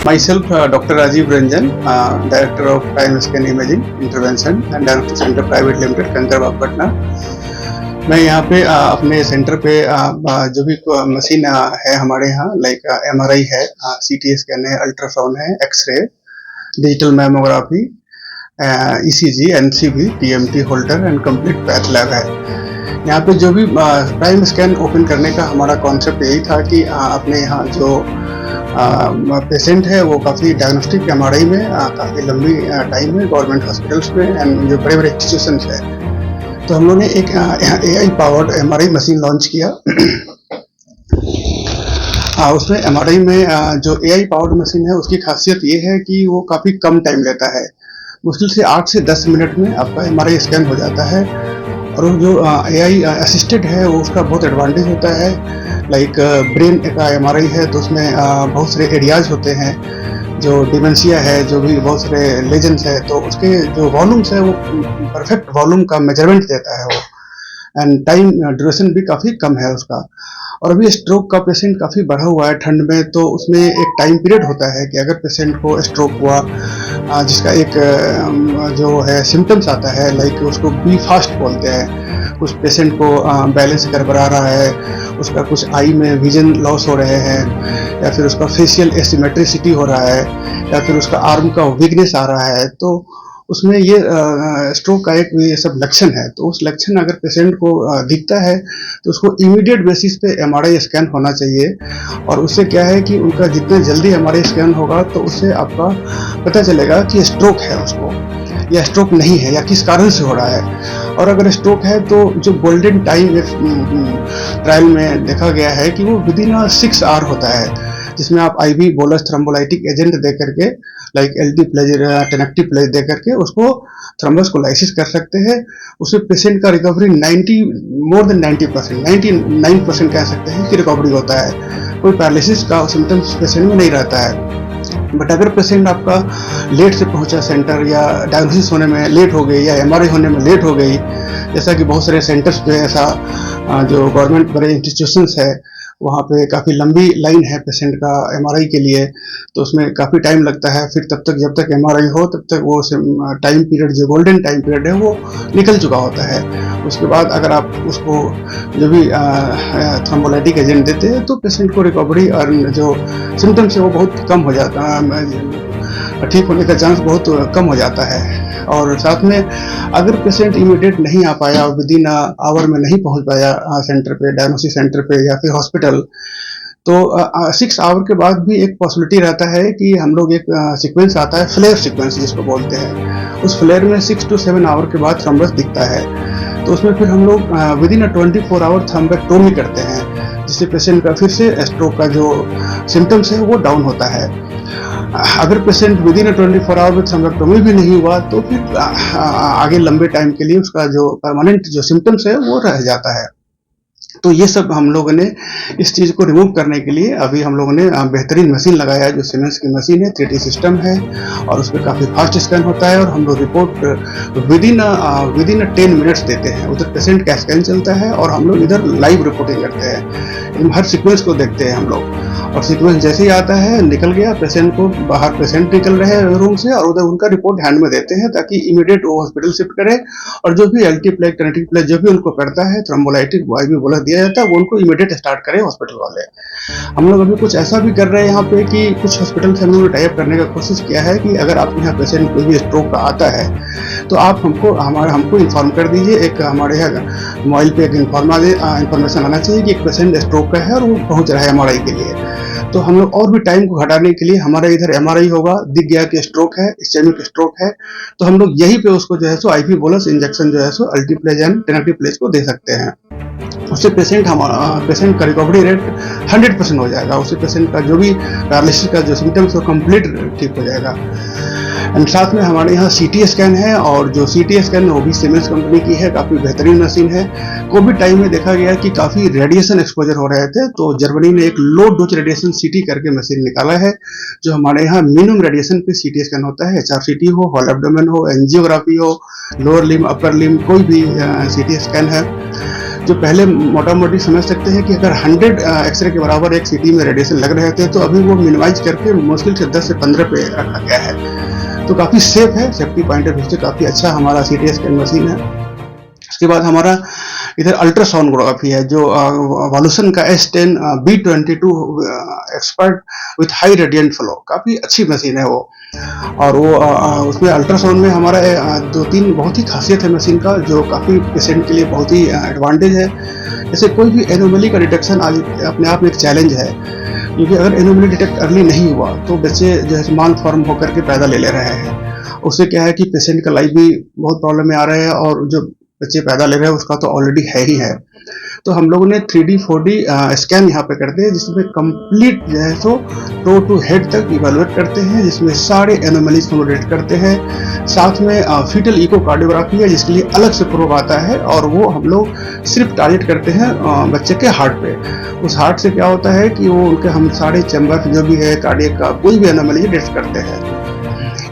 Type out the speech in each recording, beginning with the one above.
Myself, Dr. Rajiv Ranjan, Director of Time Scan Imaging Intervention and Diagnostic Center Private Limited, Kankarbagh Patna. मैं यहाँ पे अपने centre पे जो भी मशीन है हमारे यहाँ, लाइक MRI है, CT स्कैन है, अल्ट्रासाउंड है, X ray, digital mammography, ECG, NCB, TMT holder and complete path lab है। यहाँ पे जो भी प्राइम स्कैन ओपन करने का हमारा कॉन्सेप्ट यही था कि अपने यहाँ जो पेशेंट है वो काफ़ी डायग्नोस्टिक MRI में काफ़ी लंबी टाइम में गवर्नमेंट हॉस्पिटल्स में एंड जो बड़े बड़े इंस्टीट्यूशंस है, तो हम लोगों ने एक AI powered MRI machine launch किया। उसमें MRI में जो AI पावर्ड मशीन है उसकी खासियत ये है कि वो काफ़ी कम टाइम लेता है, मुश्किल से 8 से 10 मिनट में आपका MRI स्कैन हो जाता है। और जो AI असिस्टेड है वो उसका बहुत एडवांटेज होता है। लाइक ब्रेन का MRI है तो उसमें बहुत सारे एरियाज होते हैं, जो डिमेंशिया है, जो भी बहुत सारे लेजेंड्स है, तो उसके जो वॉल्यूम्स है वो परफेक्ट वॉल्यूम का मेजरमेंट देता है वो, एंड टाइम ड्यूरेशन भी काफ़ी कम है उसका। और अभी स्ट्रोक का पेशेंट काफ़ी बढ़ा हुआ है ठंड में, तो उसमें एक टाइम पीरियड होता है कि अगर पेशेंट को स्ट्रोक हुआ जिसका एक जो है सिम्टम्स आता है, लाइक उसको बी फास्ट बोलते हैं, कुछ पेशेंट को बैलेंस गड़बड़ा रहा है, उसका कुछ आई में विजन लॉस हो रहे हैं, या फिर उसका फेशियल एसिमेट्रिसिटी हो रहा है, या फिर उसका आर्म का वीकनेस आ रहा है, तो उसमें ये स्ट्रोक का एक ये सब लक्षण है। तो उस लक्षण अगर पेशेंट को दिखता है तो उसको इमीडिएट बेसिस पे MRI स्कैन होना चाहिए। और उससे क्या है कि उनका जितना जल्दी MRI स्कैन होगा तो उससे आपका पता चलेगा कि स्ट्रोक है उसको या स्ट्रोक नहीं है, या किस कारण से हो रहा है। और अगर स्ट्रोक है तो जो गोल्डन टाइम ट्रायल में देखा गया है कि वो विदिन 6 आवर होता है, जिसमें आप IV बोलस थ्रोम्बोलाइटिक एजेंट दे करके, लाइक LT प्लेज, टेनेक्टिव प्लेज दे करके उसको थ्रोम्बस को लाइसिस कर सकते हैं। उससे पेशेंट का रिकवरी मोर देन 90%, 99% कह सकते हैं कि रिकवरी होता है। कोई पैरालिसिस का सिम्टम्स पेशेंट में नहीं रहता है। बट अगर पेशेंट आपका लेट से पहुंचा सेंटर, या डायग्नोसिस होने में लेट हो गई, या MRI होने में लेट हो गई, जैसा कि बहुत सारे सेंटर्स पे ऐसा जो गवर्नमेंट बड़े इंस्टीट्यूशंस है वहाँ पे काफ़ी लंबी लाइन है पेशेंट का MRI के लिए, तो उसमें काफ़ी टाइम लगता है। फिर तब तक जब तक MRI हो तब तक वो टाइम पीरियड, जो गोल्डन टाइम पीरियड है, वो निकल चुका होता है। उसके बाद अगर आप उसको जो भी थ्रोम्बोलाइटिक एजेंट देते हैं तो पेशेंट को रिकवरी और जो सिम्टम्स है वो बहुत कम हो जाता है, ठीक होने का चांस बहुत कम हो जाता है। और साथ में अगर पेशेंट इमीडिएट नहीं आ पाया और विदिन आवर में नहीं पहुंच पाया सेंटर पे, डायग्नोसिस सेंटर पे या फिर हॉस्पिटल, तो 6 आवर के बाद भी एक पॉसिबिलिटी रहता है कि हम लोग एक सीक्वेंस आता है, फ्लेयर सीक्वेंस जिसको बोलते हैं। उस फ्लेयर में 6 to 7 आवर के बाद थ्रोम्बस दिखता है, तो उसमें फिर हम लोग विदिन 24 आवर थ्रोम्बेक्टोमी करते हैं, जिससे पेशेंट का फिर से स्ट्रोक का जो सिम्टम्स है वो डाउन होता है। अगर पेशेंट विदिन 24 आवर में थ्रोम्बेक्टोमी भी नहीं हुआ तो फिर आगे लंबे टाइम के लिए उसका जो परमानेंट जो सिम्टम्स है वो रह जाता है। तो ये सब हम लोगों ने इस चीज़ को रिमूव करने के लिए अभी हम लोगों ने बेहतरीन मशीन लगाया है, जो सीमेंस की मशीन है, 3D सिस्टम है, और उसमें काफ़ी फास्ट स्कैन होता है, और हम लोग रिपोर्ट विदिन 10 मिनट्स देते हैं। उधर पेशेंट का स्कैन चलता है और हम लोग इधर लाइव रिपोर्टिंग करते हैं, हर सीक्वेंस को देखते हैं हम लोग। और सीक्वेंस जैसे ही आता है, निकल गया पेशेंट को बाहर, पेशेंट निकल रहे हैं रूम से, और उधर उनका रिपोर्ट हैंड में देते हैं ताकि इमीडिएट वो हॉस्पिटल शिफ्ट करे, और जो भी LT प्लेज, टेनेक्टिव प्लेज जो भी उनको करता है, थ्रोम्बोलाइटिक IV बोलस दिया जाता है, वो उनको इमीडिएट स्टार्ट करे हॉस्पिटल वाले। हम लोग अभी कुछ ऐसा भी कर रहे हैं यहाँ पे कि कुछ हॉस्पिटल से हम लोगों ने टाई अप करने का कोशिश किया है कि अगर आपके यहाँ पेशेंट कोई भी स्ट्रोक का आता है तो आप हमको इन्फॉर्म कर दीजिए। एक हमारे यहाँ मोबाइल पे एक इन्फॉर्मेशन आना चाहिए कि एक पेशेंट स्ट्रोक का है और वो पहुँच रहा है MRI के लिए। तो हम लोग और भी टाइम को घटाने के लिए, हमारे इधर MRI होगा, दिख गया कि स्ट्रोक है, इस्चेमिक स्ट्रोक है, तो हम लोग यहीं पे उसको जो है सो IV बोलस इंजेक्शन जो है सो अल्टी प्लेज एंड टेनेक्टिव प्लेज को दे सकते हैं। उससे पेशेंट का रिकवरी रेट 100% हो जाएगा। उससे पेशेंट का जो भी पैरालिसिस का जो सिम्टम्स वो कंप्लीट ठीक हो जाएगा। एंड साथ में हमारे यहाँ सीटी स्कैन है, और जो सीटी स्कैन है वो भी सीमेंस कंपनी की है, काफ़ी बेहतरीन मशीन है। कोविड टाइम में देखा गया कि काफ़ी रेडिएशन एक्सपोजर हो रहे थे, तो जर्मनी ने एक लो डोज रेडिएशन सीटी करके मशीन निकाला है, जो हमारे यहाँ मिनिमम रेडिएशन पे सीटी स्कैन होता है। एचआरसीटी हो, होल एब्डोमेन हो, एंजियोग्राफी हो, लोअर लिम्ब, अपर लिम्ब, कोई भी सीटी स्कैन है। जो पहले मोटा मोटी समझ सकते हैं कि अगर 100 एक्सरे के बराबर एक सीटी में रेडिएशन लग रहे थे, तो अभी वो मिनिमाइज करके मुश्किल से 10 से 15 पे रखा गया है। तो काफ़ी सेफ है, सेफ्टी पॉइंट ऑफ व्यू से काफ़ी अच्छा हमारा सीटी स्कैन मशीन है। उसके बाद हमारा इधर अल्ट्रासोनोग्राफी है, जो वॉल्यूशन का S10 B22 expert with high radiant flow, काफ़ी अच्छी मशीन है वो। और वो उसमें अल्ट्रासाउंड में हमारा दो तीन बहुत ही खासियत है मशीन का, जो काफ़ी पेशेंट के लिए बहुत ही एडवांटेज है। जैसे कोई भी एनोमली का डिटेक्शन आज अपने आप में एक चैलेंज है, क्योंकि अगर एनोमली डिटेक्ट अर्ली नहीं हुआ तो बच्चे जो है माल फॉर्म होकर के पैदा ले रहे हैं। उससे क्या है कि पेशेंट का लाइफ भी बहुत प्रॉब्लम में आ रहा है, और जो बच्चे पैदा ले रहे हैं उसका तो ऑलरेडी है ही है। तो हम लोगों ने 3D 4D स्कैन यहाँ पे करते हैं, जिसमें कंप्लीट जो है सो टो टू हेड तक इवेलुएट करते हैं, जिसमें सारे एनोमलीज को डिटेक्ट करते हैं। साथ में फीटल इकोकार्डियोग्राफी है, जिसके लिए अलग से प्रोब आता है, और वो हम लोग सिर्फ टारगेट करते हैं बच्चे के हार्ट पे। उस हार्ट से क्या होता है कि वो उनके हम सारे चैम्बर जो भी है कार्डियक का कोई भी एनोमली डिटेक्ट करते हैं।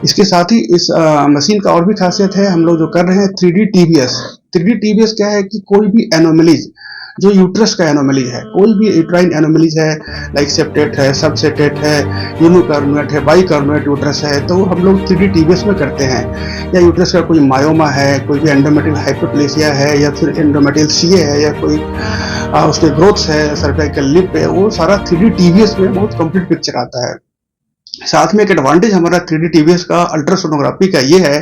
इसके साथ ही इस मशीन का और भी खासियत है, हम लोग जो कर रहे हैं 3D TBS। 3D TBS क्या है कि कोई भी एनोमलीज जो यूट्रस का एनोमली है, कोई भी यूट्राइन एनोमलीज है, लाइक सेप्टेट है, सबसेटेट है, यूनिकॉर्नुएट है, बाइकॉर्नुएट यूट्रस है, तो हम लोग 3D TBS में करते हैं। या यूट्रस का कोई मायोमा है, कोई भी एंडोमेट्रियल हाइपरप्लेसिया है, या फिर एंडोमेट्रियल CA है, या कोई उसके ग्रोथ्स है, सर्वाइकल लिप है, वो सारा 3D TBS में बहुत कंप्लीट पिक्चर आता है। साथ में एक एडवांटेज हमारा 3D TBS का अल्ट्रासोनोग्राफी का ये है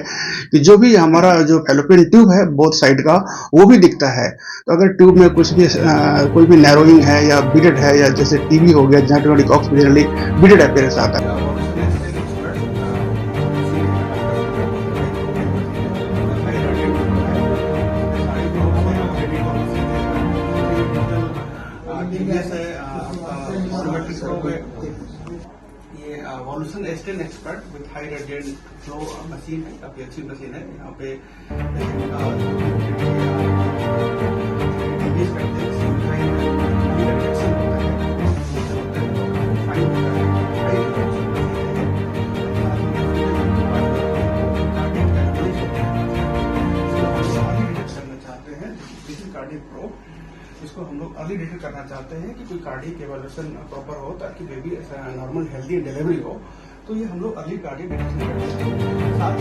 कि जो भी हमारा जो फैलोपियन ट्यूब है बोथ साइड का, वो भी दिखता है। तो अगर ट्यूब में कुछ भी कोई भी नैरोइंग है या बीडेड है, या जैसे टीबी हो गया, जेनेटिक बीडेड अपीयरेंस आता है। ये violation S10 expert with high radiant flow machine है, काफी अच्छी मशीन है। यहाँ पे इसको हम लोग अर्ली डिटेक्ट करना चाहते हैं कि कोई कार्डियक इवैल्यूएशन प्रॉपर हो, ताकि बेबी नॉर्मल हेल्दी डिलीवरी हो। तो ये हम लोग अर्ली कार्डियक डिटेक्शन करते हैं। साथ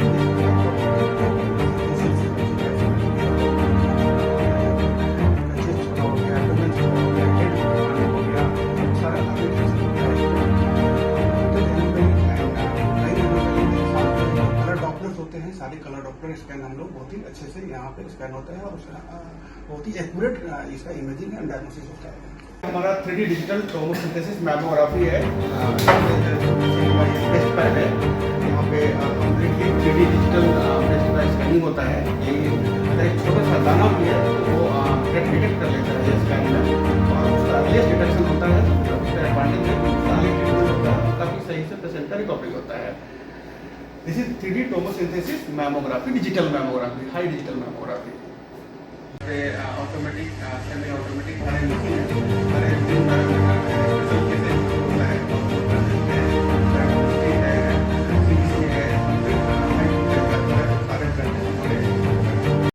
होते हैं, सारे कलर डॉप्लर स्कैन हम लोग बहुत ही अच्छे से यहाँ पे स्कैन होता है, और बहुत ही एक्यूरेट इसका इमेजिंग एंड डायग्नोसिस होता है। हमारा 3D डिजिटल टोमोसिंथेसिस मैमोग्राफी है, बेस्ट पैड है। यहाँ पे कंप्लीटली 3D डिजिटल ब्रेस्ट का स्कैनिंग होता है। ये एक छोटा सा दाना भी है, तो वो डिटेक्ट कर लेता है स्कैन में, और उसका अर्लीस्ट डिटेक्शन होता है। उसका एडवांटेज है कि उसका अर्ली ट्रीटमेंट होता है, काफ़ी सही से पेशेंट का रिकवरी होता है। This is 3D tomosynthesis mammography, digital mammography, high digital mammography. Automatic semi automatic